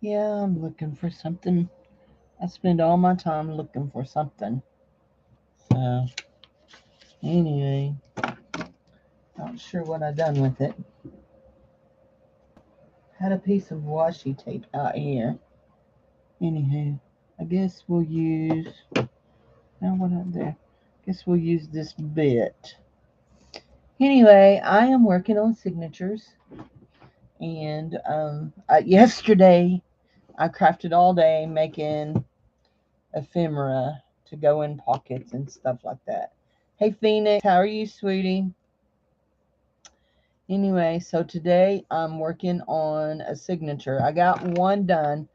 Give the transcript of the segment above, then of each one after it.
Yeah, I'm looking for something. I spend all my time looking for something. So, anyway, not sure what I done with it. Had a piece of washi tape out here. Anywho, I guess we'll use. Now what up there? Guess we'll use this bit. Anyway, I am working on signatures, and yesterday I crafted all day making ephemera to go in pockets and stuff like that. Hey Phoenix, how are you, sweetie? Anyway, so today I'm working on a signature. I got one done.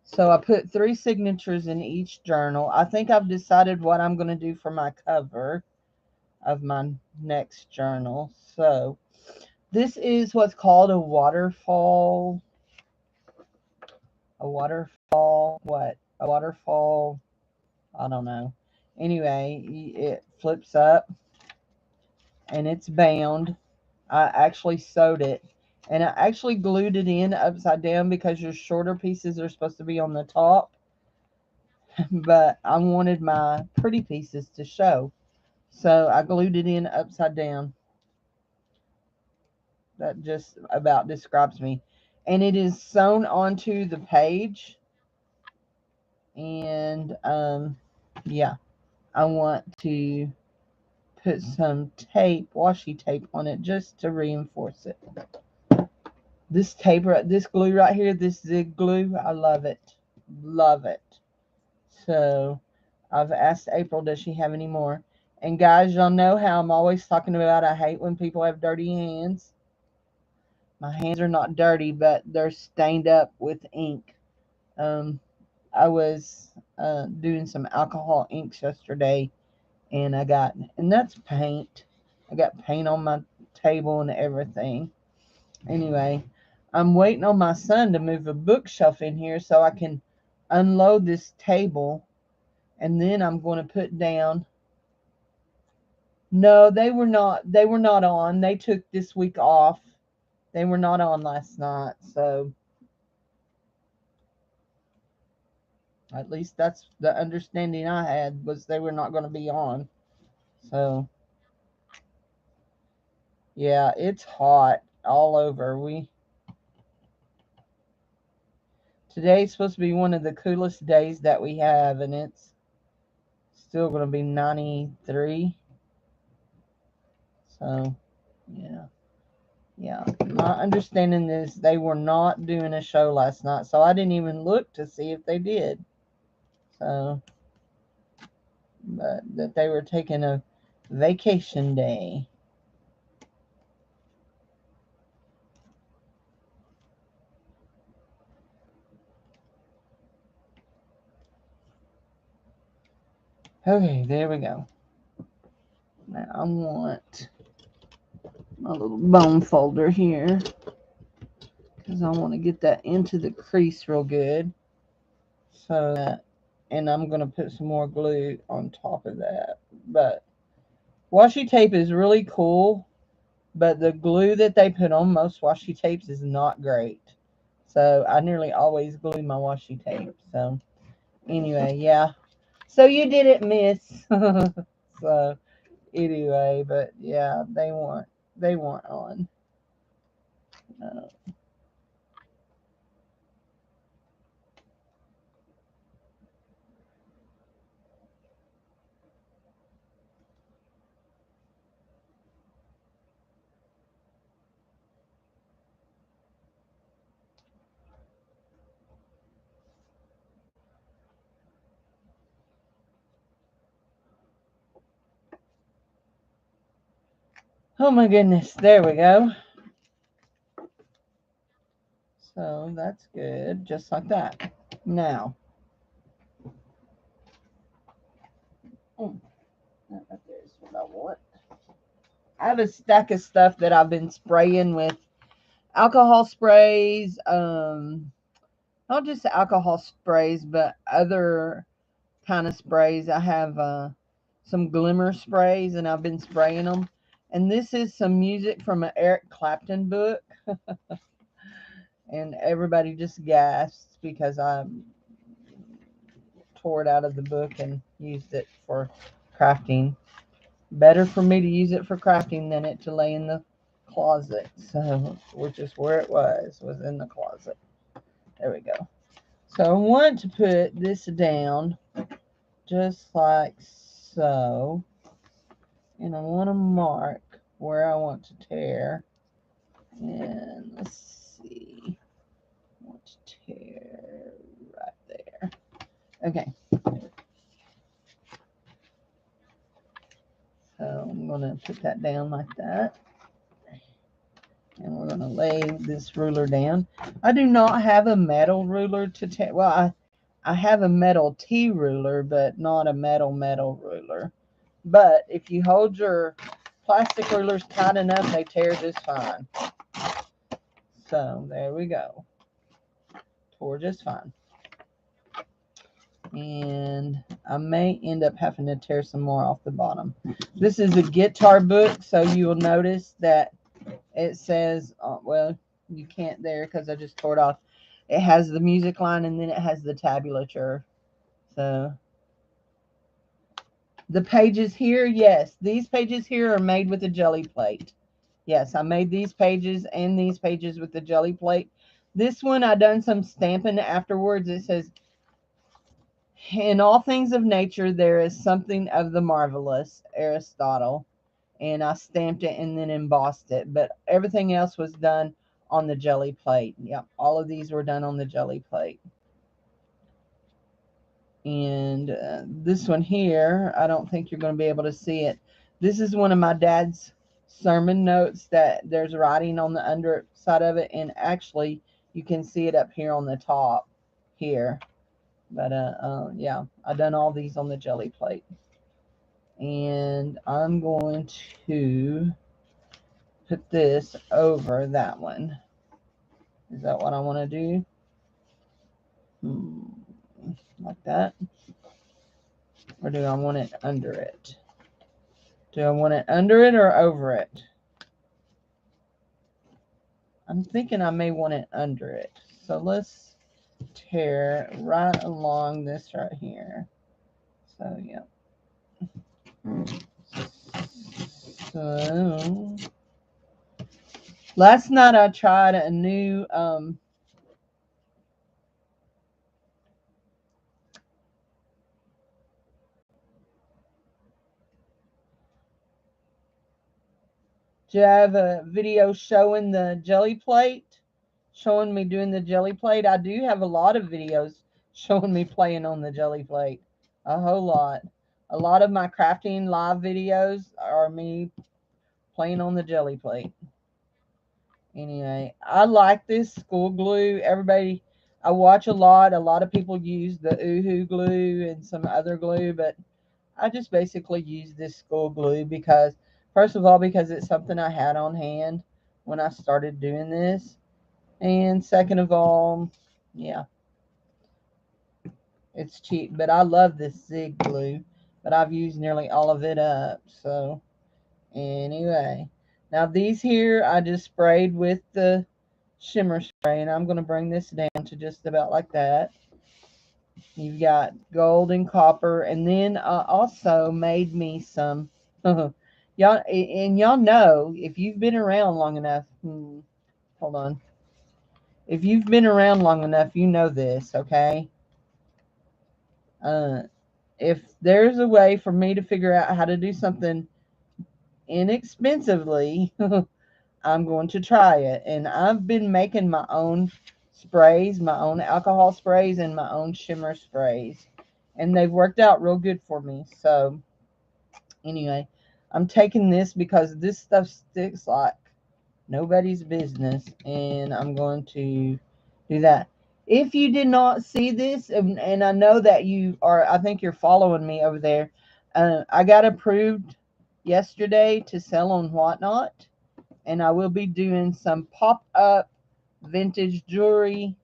So I put 3 signatures in each journal. I think I've decided what I'm going to do for my cover of my next journal. So this is what's called a waterfall. A waterfall, what? A waterfall, I don't know. Anyway, it flips up and it's bound. I actually sewed it, and I actually glued it in upside down because your shorter pieces are supposed to be on the top, but I wanted my pretty pieces to show. So I glued it in upside down. That just about describes me. And it is sewn onto the page. And yeah, I want to put some tape, washi tape on it just to reinforce it. This tape, this glue right here, this zig glue, I love it. Love it. So I've asked April, does she have any more? And guys, y'all know how I'm always talking about I hate when people have dirty hands. My hands are not dirty, but they're stained up with ink. Um, I was doing some alcohol inks yesterday, and and that's paint. I got paint on my table and everything. Anyway, I'm waiting on my son to move a bookshelf in here so I can unload this table, and then I'm going to put down. No, they were not. They were not on. They took this week off. They were not on last night, so at least that's the understanding I had, was they were not going to be on. So yeah, it's hot all over. We Today's supposed to be one of the coolest days that we have, and it's still going to be 93. So yeah, yeah. My understanding is they were not doing a show last night, so I didn't even look to see if they did. So, but that they were taking a vacation day. Okay, there we go. Now I want my little bone folder here because I want to get that into the crease real good. So that, and I'm going to put some more glue on top of that. But washi tape is really cool, but the glue that they put on most washi tapes is not great. So I nearly always glue my washi tape. So anyway, yeah. So you did it, miss. So anyway, but yeah, they weren't on. Uh, oh my goodness, there we go. So that's good, just like that. Now, that right there is what I want. I have a stack of stuff that I've been spraying with alcohol sprays, not just alcohol sprays, but other kind of sprays. I have some glimmer sprays, and I've been spraying them. And this is some music from an Eric Clapton book. And everybody just gasped because I tore it out of the book and used it for crafting. Better for me to use it for crafting than it to lay in the closet. So, which is where it was in the closet. There we go. So I want to put this down just like so. And I want to mark where I want to tear. And let's see. I want to tear right there. Okay. So I'm going to put that down like that. And we're going to lay this ruler down. I do not have a metal ruler to tear. Well, I have a metal T ruler, but not a metal ruler. But if you hold your plastic rulers tight enough, they tear just fine. So there we go. Tore just fine. And I may end up having to tear some more off the bottom. This is a guitar book, so you will notice that it says, well, you can't there because I just tore it off. It has the music line and then it has the tabulature. So the pages here, yes, these pages here are made with a jelly plate. Yes, I made these pages and these pages with the jelly plate. This one I done some stamping afterwards. It says, in all things of nature, there is something of the marvelous, Aristotle. And I stamped it and then embossed it. But everything else was done on the jelly plate. Yep, all of these were done on the jelly plate. And this one here, I don't think you're going to be able to see it. This is one of my dad's sermon notes that there's writing on the underside of it. And actually, you can see it up here on the top here. But yeah, I done all these on the jelly plate. And I'm going to put this over that one. Is that what I want to do? Like that? Or do I want it under it? Do I want it under it or over it? I'm thinking I may want it under it. So let's tear right along this right here. So, yeah. So, last night I tried a new do you have a video showing the jelly plate? Showing me doing the jelly plate? I do have a lot of videos showing me playing on the jelly plate. A whole lot. A lot of my crafting live videos are me playing on the jelly plate. Anyway, I like this school glue. Everybody, I watch a lot. A lot of people use the Oohoo glue and some other glue, but I just basically use this school glue because, first of all, because it's something I had on hand when I started doing this. And second of all, yeah, it's cheap. But I love this Zig glue, but I've used nearly all of it up. So anyway, now these here I just sprayed with the shimmer spray, and I'm going to bring this down to just about like that. You've got gold and copper, and then I also made me some y'all, and y'all know if you've been around long enough. Hold on. If you've been around long enough, you know this, okay? If there's a way for me to figure out how to do something inexpensively, I'm going to try it. And I've been making my own sprays, my own alcohol sprays, and my own shimmer sprays. And they've worked out real good for me. So, anyway, I'm taking this because this stuff sticks like nobody's business. And I'm going to do that. If you did not see this, and I know that you are, I think you're following me over there. I got approved yesterday to sell on Whatnot. And I will be doing some pop-up vintage jewelry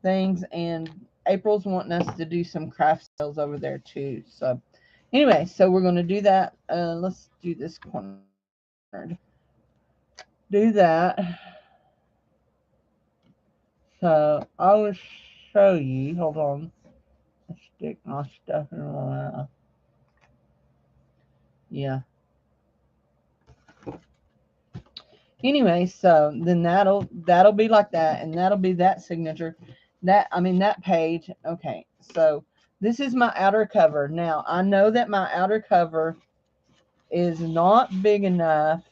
things. And April's wanting us to do some craft sales over there too. So anyway, so we're going to do that. Let's do this corner. Do that. So I will show you. Hold on. I stick my stuff in my mouth. Yeah. Anyway, so then that'll be like that, and that'll be that signature. That page. Okay, so this is my outer cover. Now I know that my outer cover is not big enough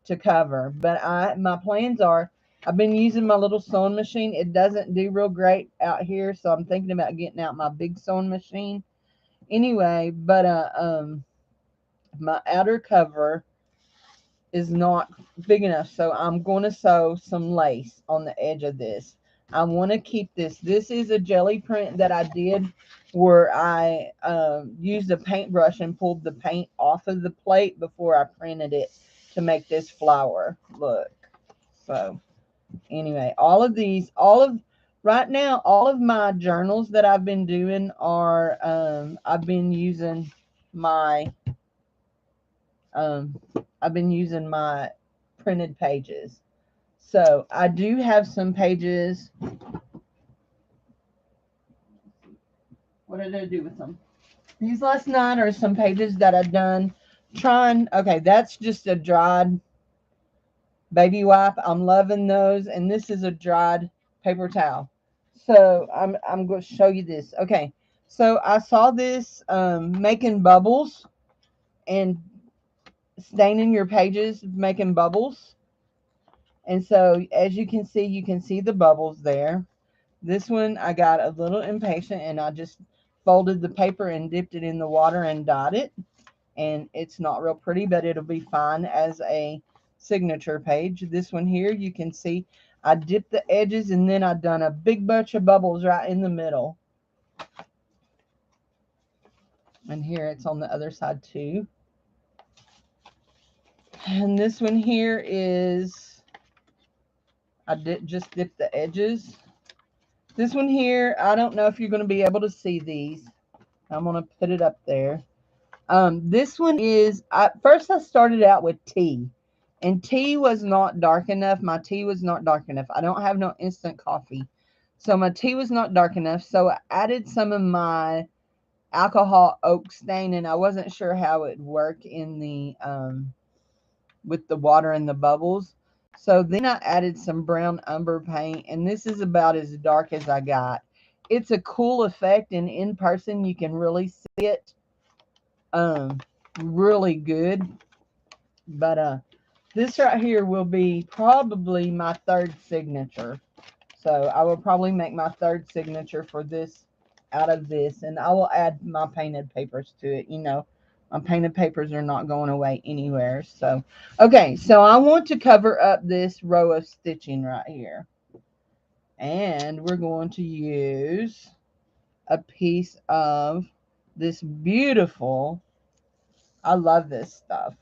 to cover, but my plans are, I've been using my little sewing machine. It doesn't do real great out here, so I'm thinking about getting out my big sewing machine. Anyway, but my outer cover is not big enough, so I'm going to sew some lace on the edge of this. I want to keep this. This is a jelly print that I did where I used a paintbrush and pulled the paint off of the plate before I printed it to make this flower look. So anyway, right now, all of my journals that I've been doing are, I've been using my printed pages. So I do have some pages. What did I do with them? These last night are some pages that I've done trying. Okay, that's just a dried baby wipe. I'm loving those. And this is a dried paper towel. So I'm going to show you this. Okay, so I saw this making bubbles and staining your pages, making bubbles. And so as you can see the bubbles there. This one I got a little impatient and I just folded the paper and dipped it in the water and dyed it. And it's not real pretty, but it'll be fine as a signature page. This one here, you can see I dipped the edges and then I've done a big bunch of bubbles right in the middle. And here it's on the other side too. And this one here is, I just dipped the edges. This one here, I don't know if you're going to be able to see these. I'm going to put it up there. This one is, first I started out with tea. And tea was not dark enough. My tea was not dark enough. I don't have no instant coffee. So my tea was not dark enough. So I added some of my alcohol oak stain. And I wasn't sure how it would work in the, with the water and the bubbles. So then I added some brown umber paint, and this is about as dark as I got. It's a cool effect, and in person you can really see it really good. But this right here will be probably my third signature. So I will probably make my third signature for this out of this, and I will add my painted papers to it. You know, my painted papers are not going away anywhere. So, okay, so I want to cover up this row of stitching right here. And we're going to use a piece of this beautiful, I love this stuff.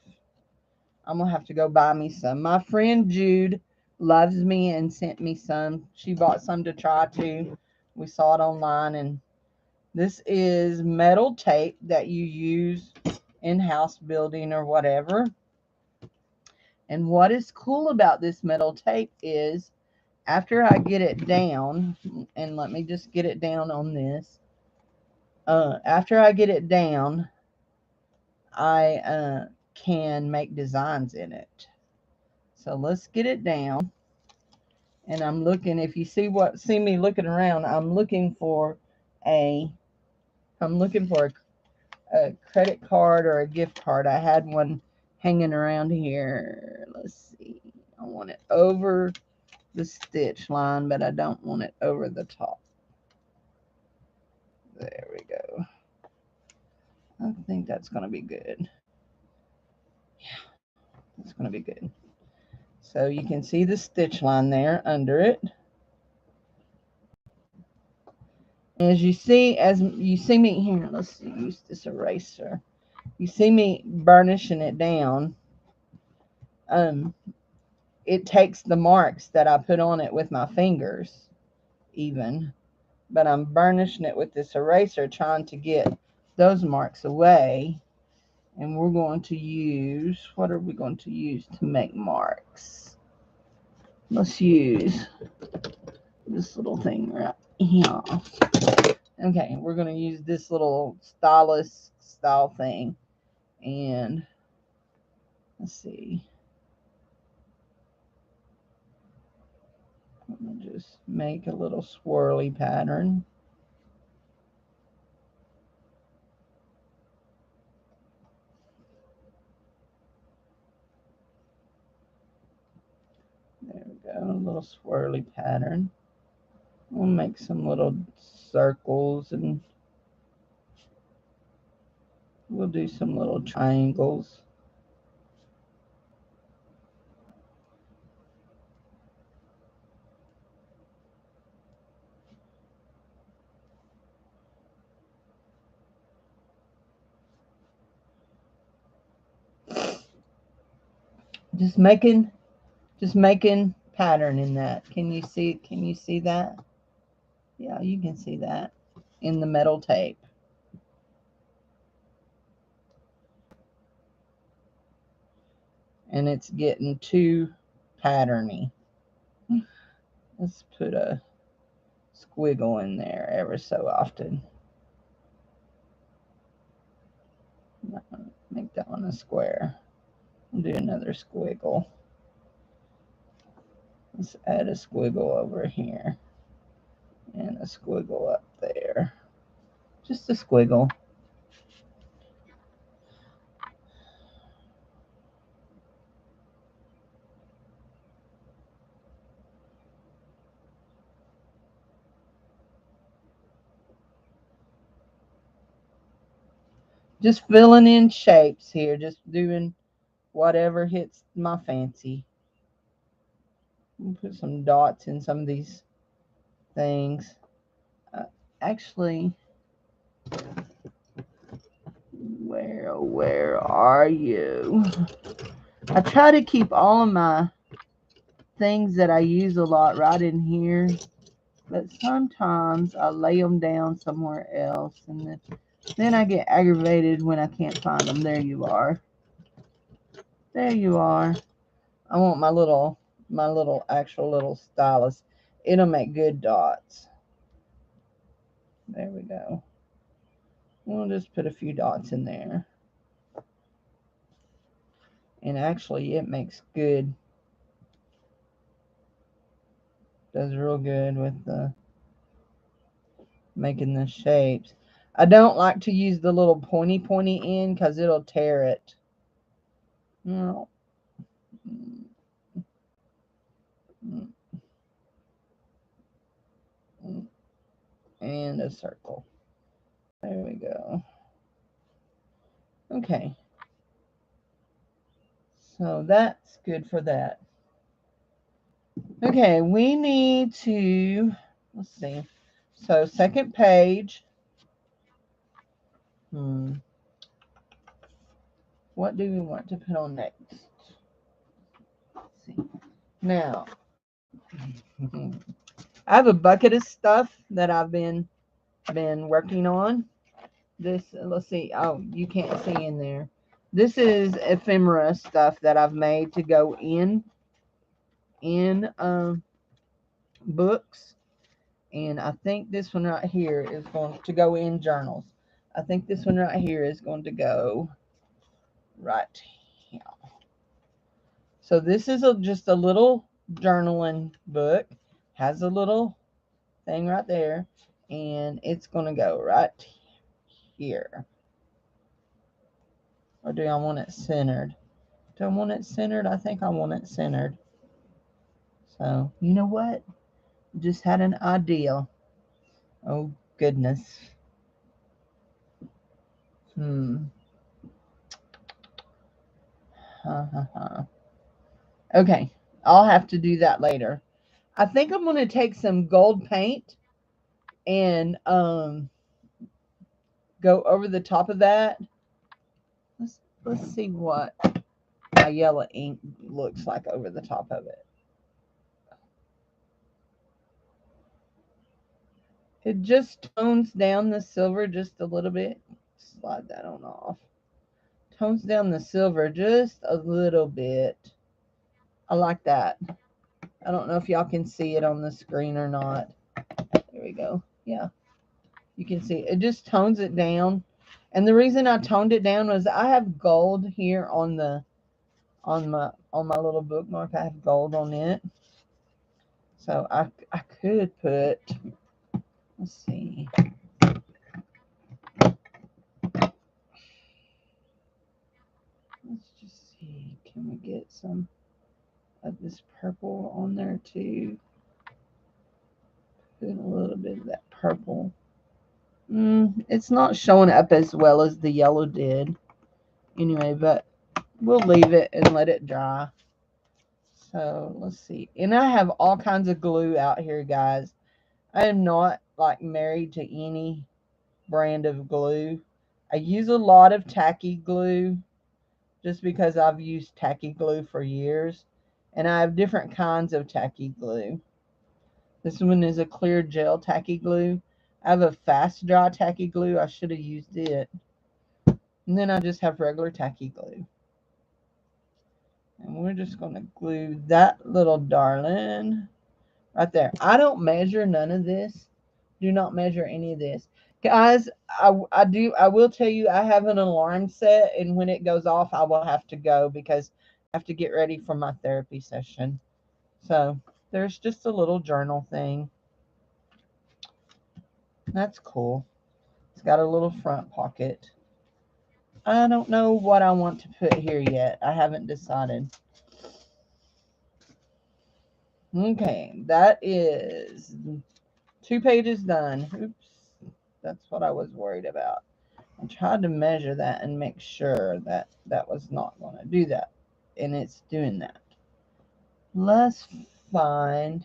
I'm going to have to go buy me some. My friend Jude loves me and sent me some. She bought some to try too. We saw it online, and this is metal tape that you use in house building or whatever. And what is cool about this metal tape is after I get it down, and let me just get it down on this. After I get it down, I can make designs in it. So let's get it down. And I'm looking, if you see me looking around, I'm looking for a credit card or a gift card. I had one hanging around here. Let's see. I want it over the stitch line, but I don't want it over the top. There we go. I think that's going to be good. Yeah, that's going to be good. So you can see the stitch line there under it. As you see me here, let's use this eraser. You see me burnishing it down. It takes the marks that I put on it with my fingers, even. But I'm burnishing it with this eraser, trying to get those marks away. And we're going to use, what are we going to use to make marks? Let's use this little thing right here. Okay, we're going to use this little stylus style thing. And let's see. I'm going to just make a little swirly pattern. There we go, a little swirly pattern. We'll make some little circles and we'll do some little triangles. Just making pattern in that. Can you see that? Yeah, you can see that in the metal tape. And it's getting too patterny. Let's put a squiggle in there ever so often. Make that one a square. We'll do another squiggle. Let's add a squiggle over here and a squiggle up there. Just a squiggle. Just filling in shapes here, just doing whatever hits my fancy. We'll put some dots in some of these things. Actually, where are you? I try to keep all of my things that I use a lot right in here, but sometimes I lay them down somewhere else, and then I get aggravated when I can't find them. There you are. There you are. I want my little actual little stylus. It'll make good dots. There we go. We'll just put a few dots in there. And actually it makes good, does real good with the making the shapes. I don't like to use the little pointy end because it'll tear it. No. And a circle. There we go. Okay. So that's good for that. Okay, we need to, let's see. So second page. What do we want to put on next? Let's see. Now, I have a bucket of stuff that I've been working on. This, let's see. Oh, you can't see in there. This is ephemera stuff that I've made to go in books. And I think this one right here is going to go in journals. I think this one right here is going to go right here. So this is just a little journaling book. Has a little thing right there. And it's going to go right here. Or do I want it centered? Do I want it centered? I think I want it centered. So, you know what? Just had an idea. Oh, goodness. Okay, I'll have to do that later. I think I'm going to take some gold paint and go over the top of that. Let's see what my yellow ink looks like over the top of it. It just tones down the silver just a little bit. Slide that on off. Tones down the silver just a little bit. I like that. I don't know if y'all can see it on the screen or not. There we go. Yeah, you can see it. It just tones it down. And the reason I toned it down was I have gold here on the on my little bookmark. I have gold on it. So I could put, let's see. Let's just see. Can we get some of this purple on there too? Put a little bit of that purple. It's not showing up as well as the yellow did. Anyway, but we'll leave it and let it dry. So let's see. And I have all kinds of glue out here, guys. I am not like married to any brand of glue. I use a lot of tacky glue just because I've used tacky glue for years. And I have different kinds of tacky glue. This one is a clear gel tacky glue. I have a fast dry tacky glue. I should have used it. And then I just have regular tacky glue. And we're just going to glue that little darling right there. I don't measure none of this. Do not measure any of this. Guys, I will tell you I have an alarm set, and when it goes off, I will have to go because I have to get ready for my therapy session. So there's just a little journal thing. That's cool. It's got a little front pocket. I don't know what I want to put here yet. I haven't decided. Okay, that is 2 pages done. Oops, that's what I was worried about. I tried to measure that and make sure that that was not going to do that. And it's doing that. Let's find.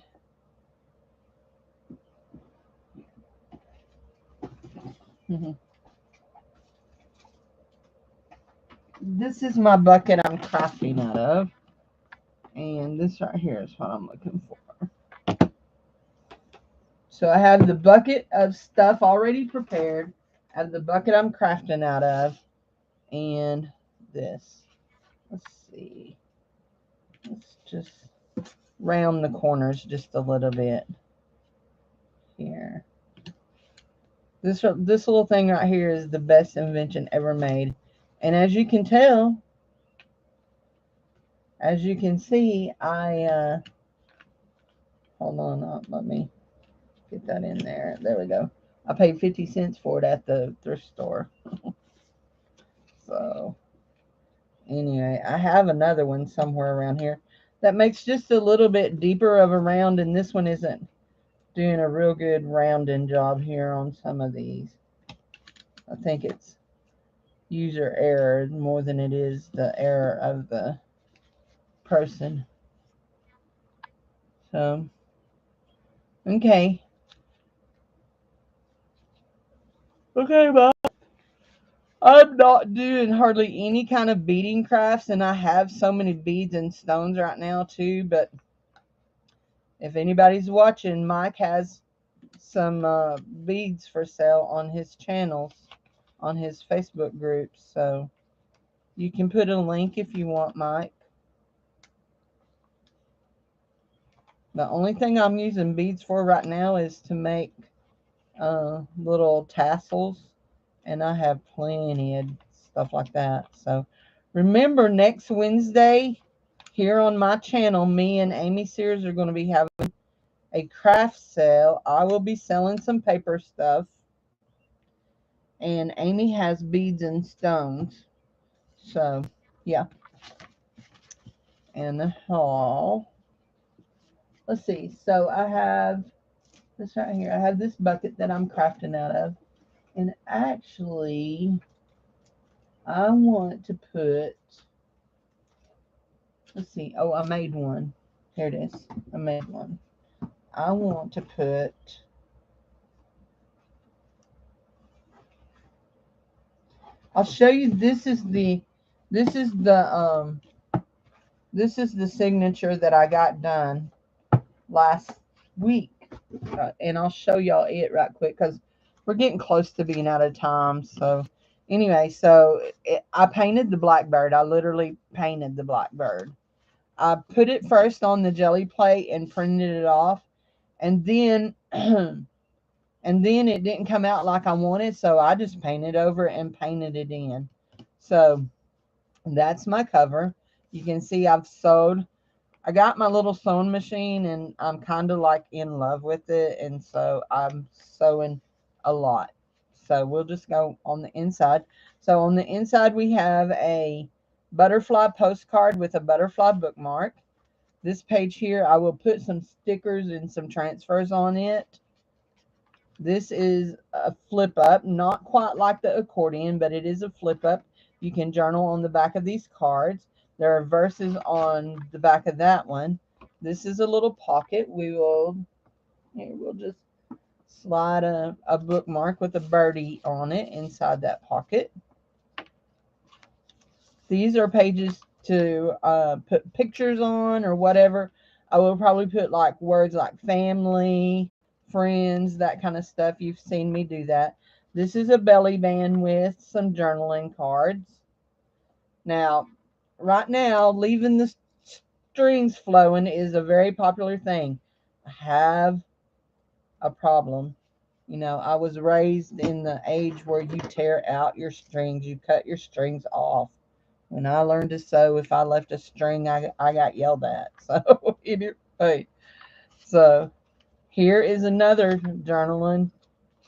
This is my bucket I'm crafting out of. And this right here is what I'm looking for. So I have the bucket of stuff already prepared. I have the bucket I'm crafting out of. And this. Let's see. Let's just round the corners just a little bit here. This little thing right here is the best invention ever made. And as you can tell, as you can see, I hold on, let me get that in there. There we go. I paid 50 cents for it at the thrift store. So anyway, I have another one somewhere around here that makes just a little bit deeper of a round, and this one isn't doing a real good rounding job here on some of these. I think it's user error more than it is the error of the person. So, okay. Okay, bye. I'm not doing hardly any kind of beading crafts, and I have so many beads and stones right now too, but if anybody's watching, Mike has some beads for sale on his channels, on his Facebook groups, so you can put a link if you want, Mike. The only thing I'm using beads for right now is to make little tassels, and I have plenty of stuff like that. So remember, next Wednesday here on my channel, me and Amy Sears are going to be having a craft sale. I will be selling some paper stuff, and Amy has beads and stones. So yeah. And the haul, let's see, so I have this right here. I have this bucket that I'm crafting out of, and actually I want to put, let's see, oh, I made one. Here it is. I made one. I want to put, I'll show you, this is the signature that I got done last week. And I'll show y'all it right quick because we're getting close to being out of time. So anyway, so I painted the blackbird. I literally painted the blackbird. I put it first on the jelly plate and printed it off, and then and then it didn't come out like I wanted, so I just painted over it and painted it in. So that's my cover. You can see I've sewed. I got my little sewing machine, and I'm kind of like in love with it, and so I'm sewing a lot. So we'll just go on the inside. So on the inside we have a butterfly postcard with a butterfly bookmark. This page here, I will put some stickers and some transfers on it. This is a flip up, not quite like the accordion, but it is a flip up. You can journal on the back of these cards. There are verses on the back of that one. This is a little pocket. We'll just slide a bookmark with a birdie on it inside that pocket. These are pages to put pictures on or whatever. I will probably put like words like family, friends, that kind of stuff. You've seen me do that. This is a belly band with some journaling cards. Now, right now, leaving the strings flowing is a very popular thing. I have a problem. You know, I was raised in the age where you tear out your strings, you cut your strings off. When I learned to sew, if I left a string, I got yelled at. So, anyway, so here is another journaling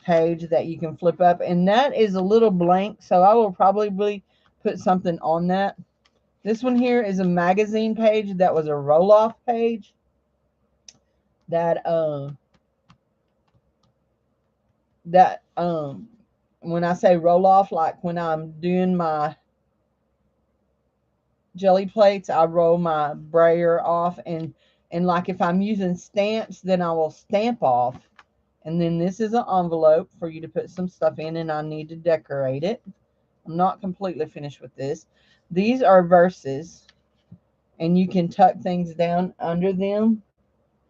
page that you can flip up. And that is a little blank, so I will probably put something on that. This one here is a magazine page that was a roll-off page that when I say roll-off, like when I'm doing my jelly plates, I roll my brayer off, and like if I'm using stamps, then I will stamp off. And then this is an envelope for you to put some stuff in, and I need to decorate it. I'm not completely finished with this. These are verses, and you can tuck things down under them.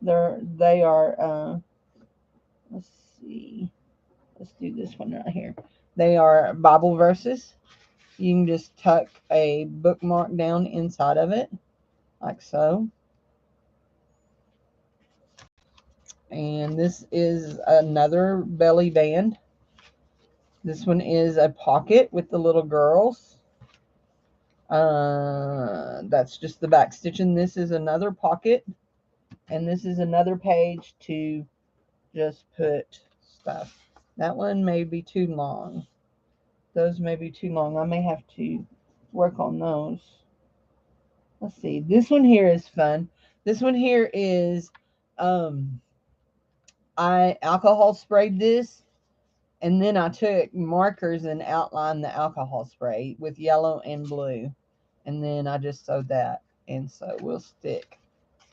They are let's see. Let's do this one right here. They are Bible verses. You can just tuck a bookmark down inside of it, like so. And this is another belly band. This one is a pocket with the little girls. That's just the back stitching. This is another pocket. And this is another page to just put stuff. That one may be too long. Those may be too long. I may have to work on those. Let's see. This one here is fun. This one here is I alcohol sprayed this, and then I took markers and outlined the alcohol spray with yellow and blue. And then I just sewed that. And so we'll stick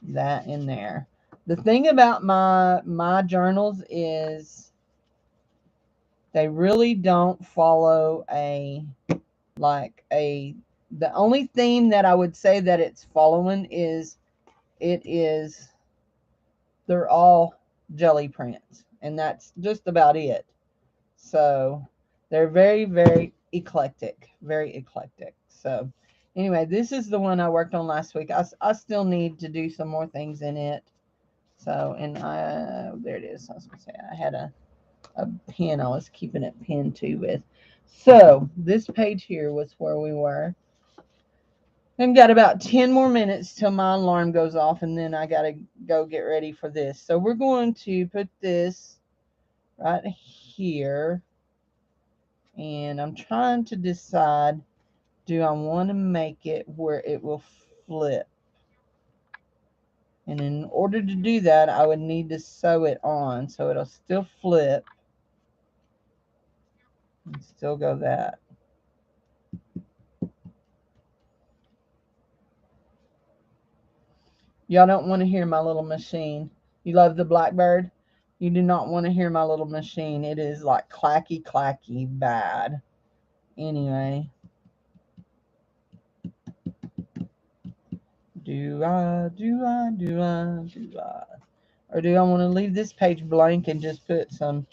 that in there. The thing about my journals is they really don't follow the only theme that I would say that it's following is they're all jelly prints, and that's just about it. So they're very, very eclectic, very eclectic. So anyway, this is the one I worked on last week. I still need to do some more things in it. So, and there it is. I was going to say I had a pen I was keeping it pinned to with. So this page here was where we were. I've got about 10 more minutes till my alarm goes off, and then I got to go get ready for this. So we're going to put this right here, and I'm trying to decide, do I want to make it where it will flip? And in order to do that, I would need to sew it on so it'll still flip and still go that. Y'all don't want to hear my little machine. You love the Blackbird? You do not want to hear my little machine. It is like clacky, clacky, bad. Anyway. Do I? Or do I want to leave this page blank and just put some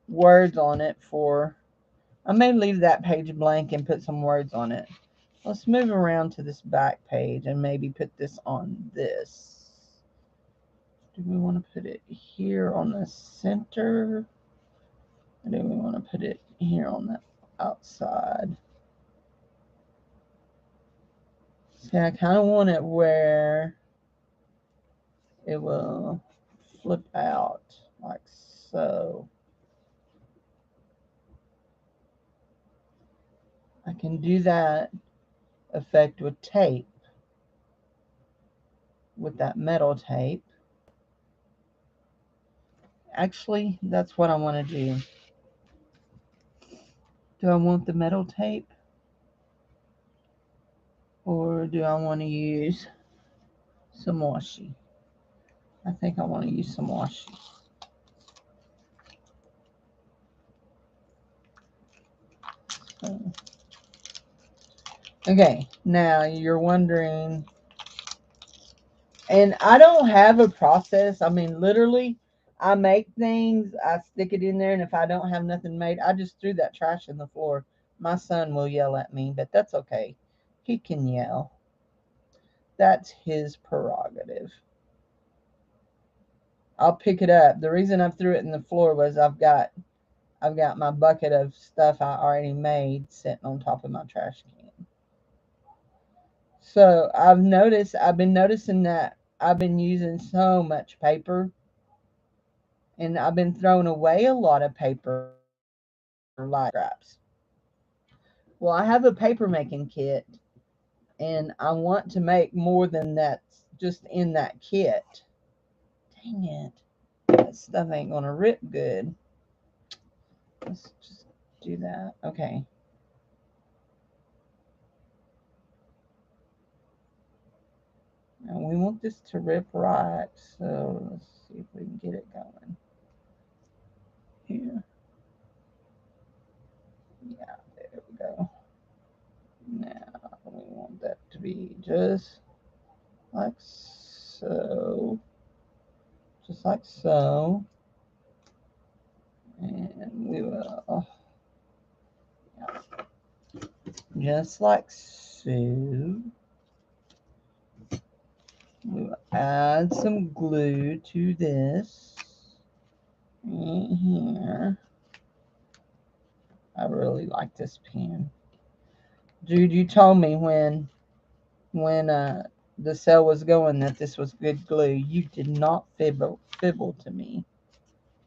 words on it for... I may leave that page blank and put some words on it. Let's move around to this back page and maybe put this on this. Do we want to put it here on the center? Or do we want to put it here on the outside? See, I kind of want it where it will flip out like so. I can do that effect with tape, with that metal tape. Actually, that's what I want to do. Do I want the metal tape? Or do I want to use some washi? I think I want to use some washi. So, okay, now you're wondering, and I don't have a process. I mean, literally, I make things, I stick it in there, and if I don't have nothing made, I just threw that trash in the floor. My son will yell at me, but that's okay. He can yell. That's his prerogative. I'll pick it up. The reason I threw it in the floor was I've got my bucket of stuff I already made sitting on top of my trash can. So I've been noticing that I've been using so much paper, and I've been throwing away a lot of paper like scraps. Well, I have a paper making kit, and I want to make more than that's just in that kit. Dang it. That stuff ain't going to rip good. Let's just do that. Okay. Now we want this to rip right, so let's see if we can get it going. Here. Yeah, there we go. Now we want that to be just like so. Just like so. And we will, yeah, just like so. We will add some glue to this right here. I really like this pen. Dude, you told me when the sale was going that this was good glue. You did not fibble to me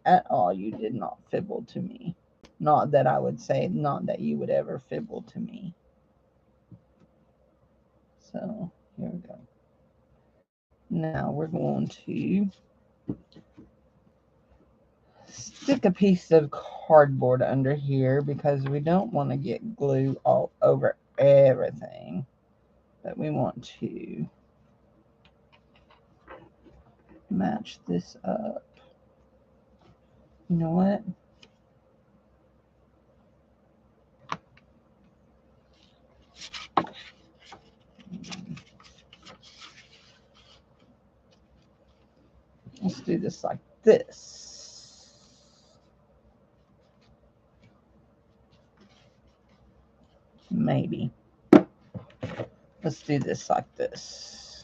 at all. You did not fibble to me. Not that I would say, not that you would ever fibble to me. So here we go. Now we're going to stick a piece of cardboard under here because we don't want to get glue all over everything. But we want to match this up. You know what? Let's do this like this. Maybe. Let's do this like this.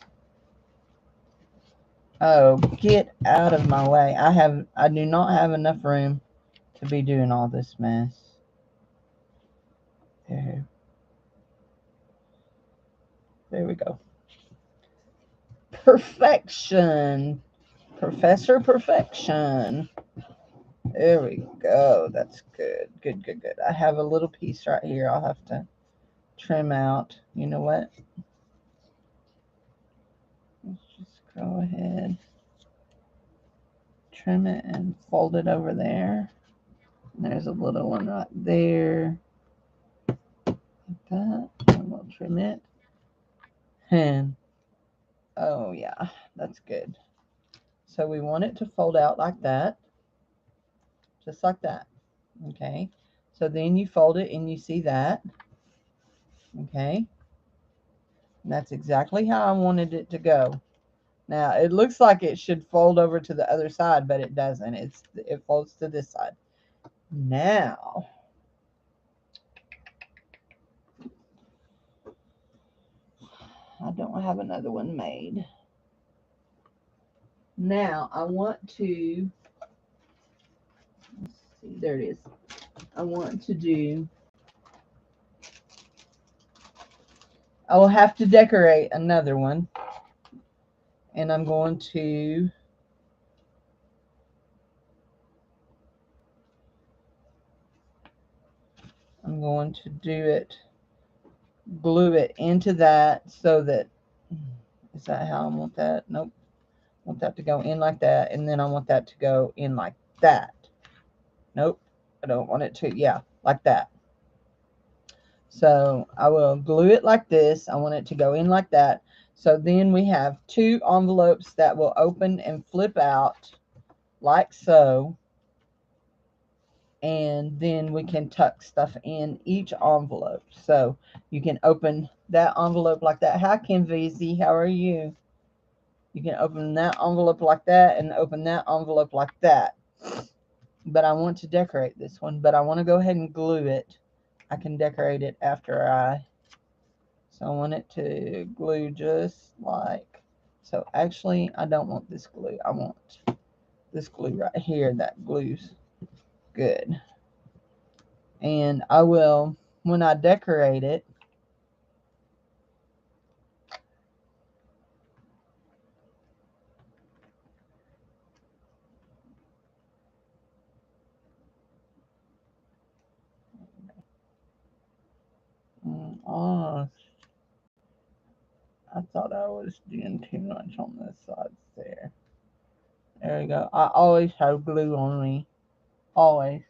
Oh, get out of my way. I do not have enough room to be doing all this mess. There. There we go. Perfection. Professor Perfection. There we go. That's good. Good, good, good. I have a little piece right here I'll have to trim out. You know what? Let's just go ahead. Trim it and fold it over there. And there's a little one right there. Like that. And we'll trim it. And oh yeah, that's good. So we want it to fold out like that. Just like that. Okay. So then you fold it and you see that. Okay. And that's exactly how I wanted it to go. Now it looks like it should fold over to the other side, but it doesn't. It folds to this side. Now don't have another one made. Now I want to, let's see, there it is. I want to do, I will have to decorate another one. And I'm going to do it, glue it into that so that, is that how I want that? Nope. I want that to go in like that, and then I want that to go in like that. Nope. I don't want it to, yeah, like that. So I will glue it like this. I want it to go in like that. So then we have two envelopes that will open and flip out like so. And then we can tuck stuff in each envelope. So you can open that envelope like that. Hi, Kim VZ, how are you? You can open that envelope like that and open that envelope like that. But I want to decorate this one, but I want to go ahead and glue it. I can decorate it after so I want it to glue just like, so actually I don't want this glue. I want this glue right here that glues good. And I will, when I decorate it, oh, I thought I was doing too much on this side there. There we go. I always have glue on me. Always.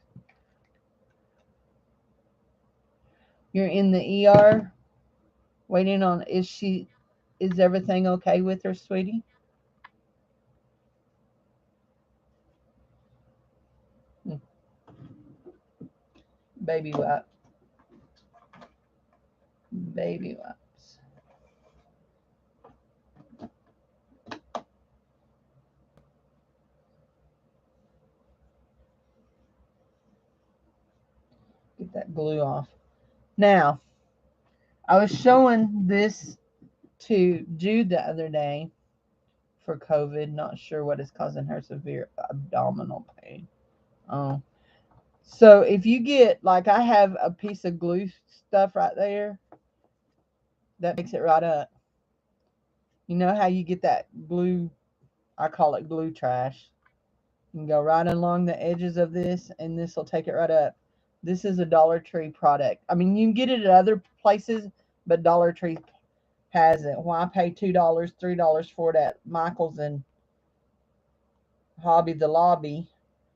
You're in the ER waiting on, is everything okay with her, sweetie? Baby wipe. Baby wipes. Get that glue off. Now, I was showing this to Jude the other day for COVID. Not sure what is causing her severe abdominal pain. So if you get, like I have a piece of glue stuff right there, that makes it right up. You know how you get that glue, I call it glue trash. You can go right along the edges of this, and this will take it right up. This is a Dollar Tree product. I mean, you can get it at other places, but Dollar Tree has it. Why pay $2, $3 for it at Michael's and Hobby the Lobby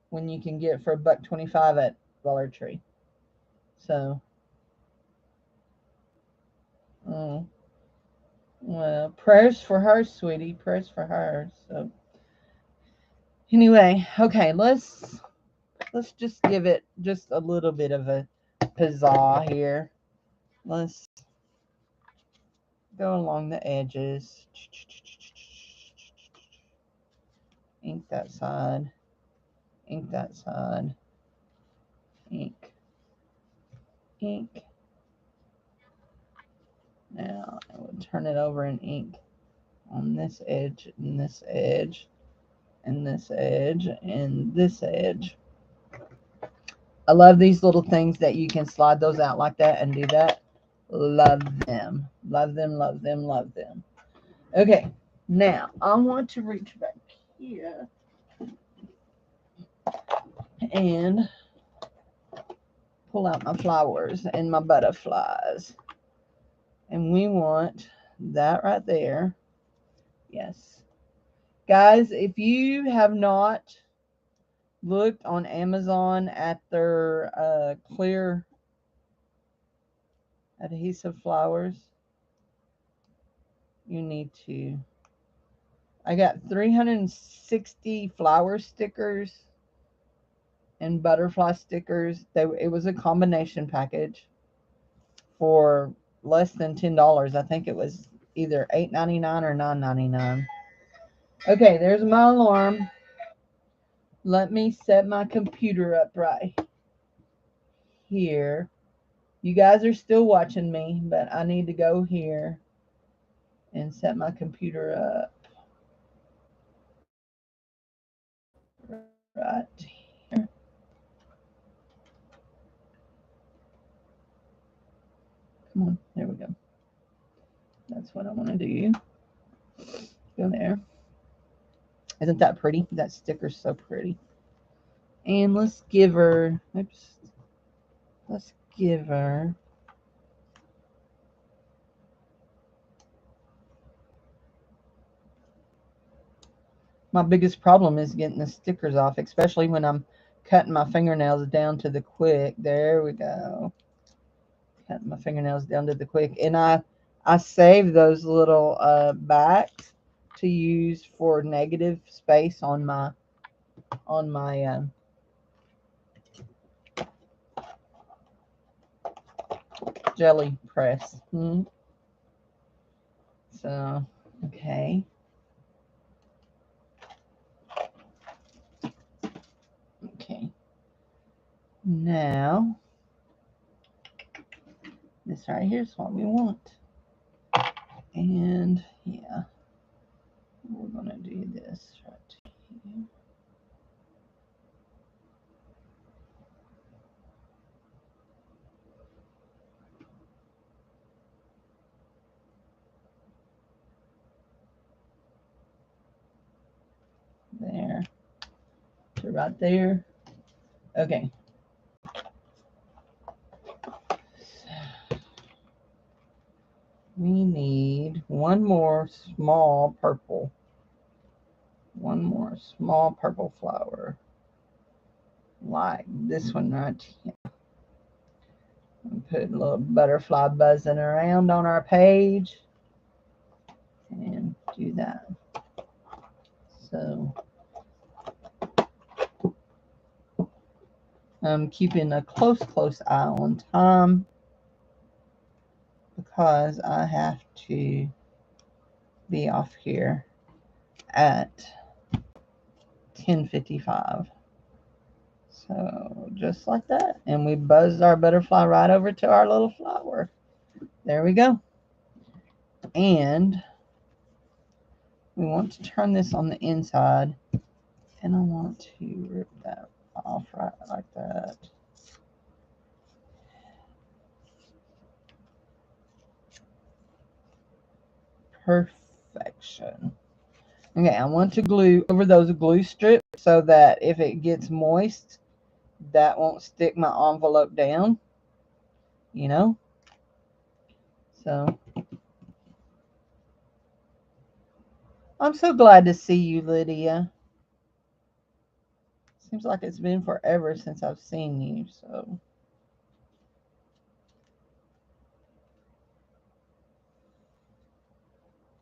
when you can get it for $1.25 at Dollar Tree? So, well, prayers for her, sweetie. Prayers for her. So, anyway, okay, let's just give it just a little bit of a pizzazz here. Let's go along the edges. Ink that side. Ink that side. Ink. Ink. Now I will turn it over and ink on this edge and this edge and this edge and this edge. I love these little things that you can slide those out like that and do that. Love them. Love them, love them, love them. Okay, now I want to reach back here and pull out my flowers and my butterflies. And we want that right there. Yes. Guys, if you have not looked on Amazon at their clear adhesive flowers, you need to. I got 360 flower stickers and butterfly stickers. It was a combination package for less than $10. I think it was either $8.99 or $9.99. Okay, there's my alarm. Let me set my computer up right here. You guys are still watching me, but I need to go here and and set my computer up right here. Come on, there we go. That's what I want to do. Go there. Isn't that pretty? That sticker's so pretty. And let's give her, oops, let's give her my biggest problem is getting the stickers off, especially when I'm cutting my fingernails down to the quick. There we go. Cutting my fingernails down to the quick. And I save those little backs to use for negative space on my jelly press. So, okay. Okay. Now, this right here is what we want. And yeah, we're going to do this right here. There to right there. Okay. So we need one more small purple. One more small purple flower. Like this one right here. And put a little butterfly buzzing around on our page. And do that. So I'm keeping a close eye on time because I have to be off here at 10:55. So just like that. And we buzzed our butterfly right over to our little flower. There we go. And we want to turn this on the inside. And I want to rip that off right like that. Perfection. Okay, I want to glue over those glue strips so that if it gets moist, that won't stick my envelope down, you know? So, I'm so glad to see you, Lydia. Seems like it's been forever since I've seen you, so.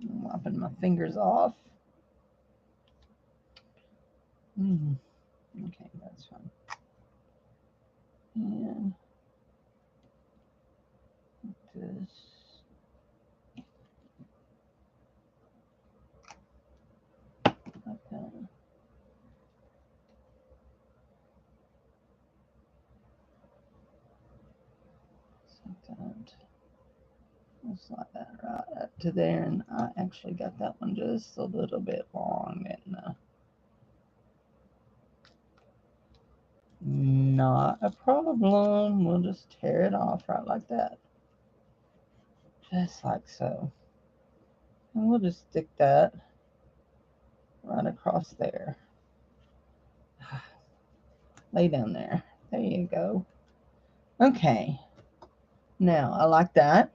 I'm wiping my fingers off. Okay, that's fine. And this. Like that. Like that. Just like that right up to there. And I actually got that one just a little bit long. And not a problem. We'll just tear it off right like that. Just like so. And we'll just stick that right across there. Lay down there. There you go. Okay. Now, I like that.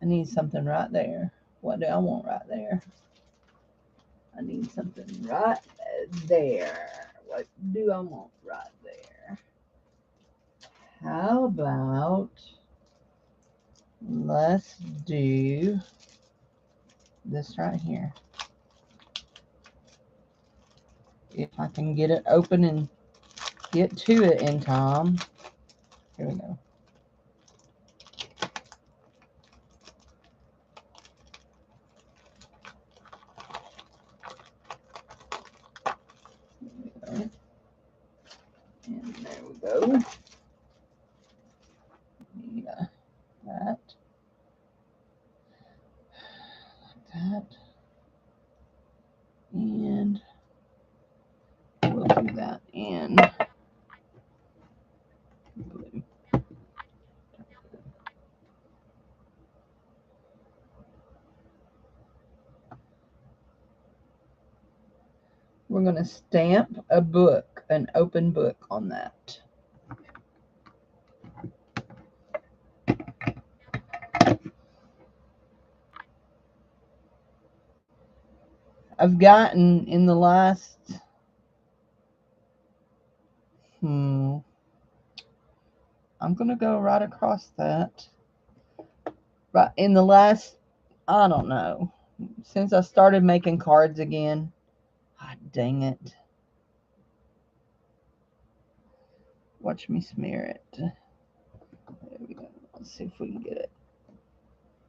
I need something right there. What do I want right there? I need something right there. What do I want right there? How about let's do this right here. If I can get it open and get to it in time. Here we go. And there we go. Yeah, that. that. And we'll do that in blue. We're going to stamp a book, an open book on that. I've gotten in the last, I'm going to go right across that. But in the last, I don't know, since I started making cards again, God dang it. Watch me smear it. There we go. Let's see if we can get it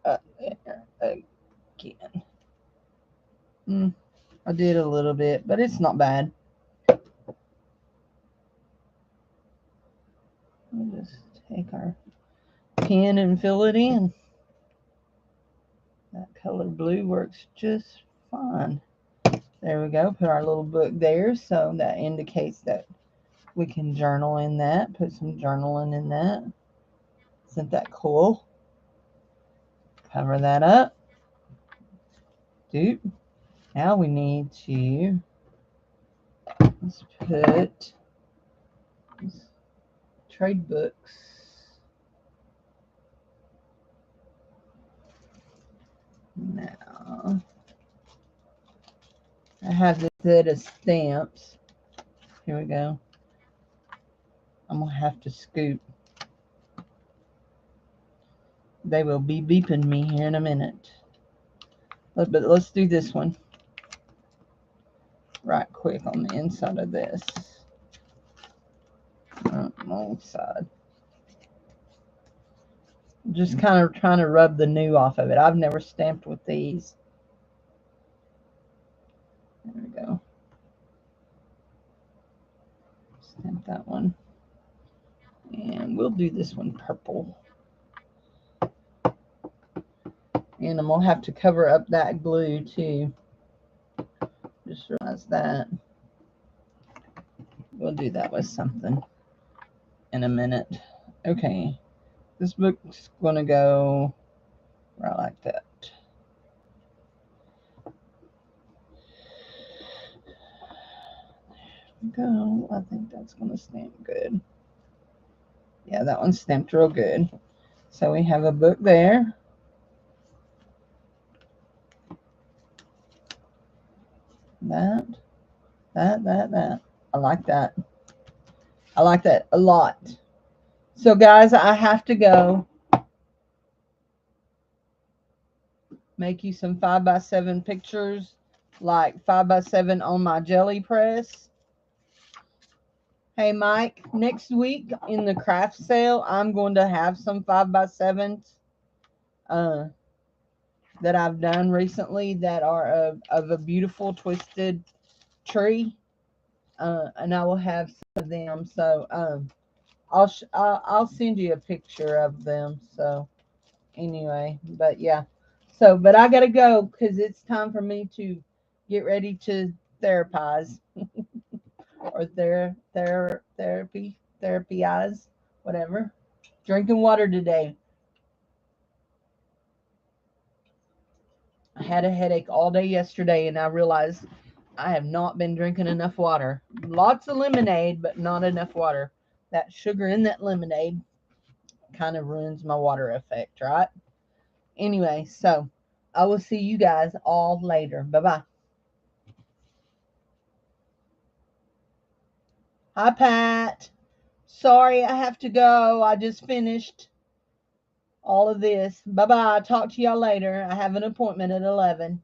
up there again. I did a little bit, but it's not bad. We'll just take our pen and fill it in. That color blue works just fine. There we go. Put our little book there, so that indicates that we can journal in that. Put some journaling in that. Isn't that cool? Cover that up. Dude. Now we need to, let's put trade books. Now, I have this set of stamps. Here we go. I'm going to have to scoop. They will be beeping me here in a minute. But let's do this one right quick on the inside of this. Wrong side. Just kind of trying to rub the new off of it. I've never stamped with these. There we go. Stamp that one. And we'll do this one purple. And I'm going to have to cover up that glue too. Just realize that. We'll do that with something in a minute. Okay. This book's going to go right like that. There we go. I think that's going to stamp good. Yeah, that one's stamped real good. So we have a book there. That. I like that. I like that a lot. So guys, I have to go make you some 5x7 pictures, like 5x7 on my jelly press. Hey Mike, next week in the craft sale, I'm going to have some 5x7s that I've done recently that are of a beautiful twisted tree, and I will have some of them. So I'll send you a picture of them. So anyway, but yeah. So, but I gotta go because it's time for me to get ready to therapize or therapyize, whatever. Drinking water today. I had a headache all day yesterday, and I realized I have not been drinking enough water. Lots of lemonade, but not enough water. That sugar in that lemonade kind of ruins my water effect, right? Anyway, so I will see you guys all later. Bye-bye. Hi, Pat. Sorry, I have to go. I just finished all of this. Bye-bye. Talk to y'all later. I have an appointment at 11.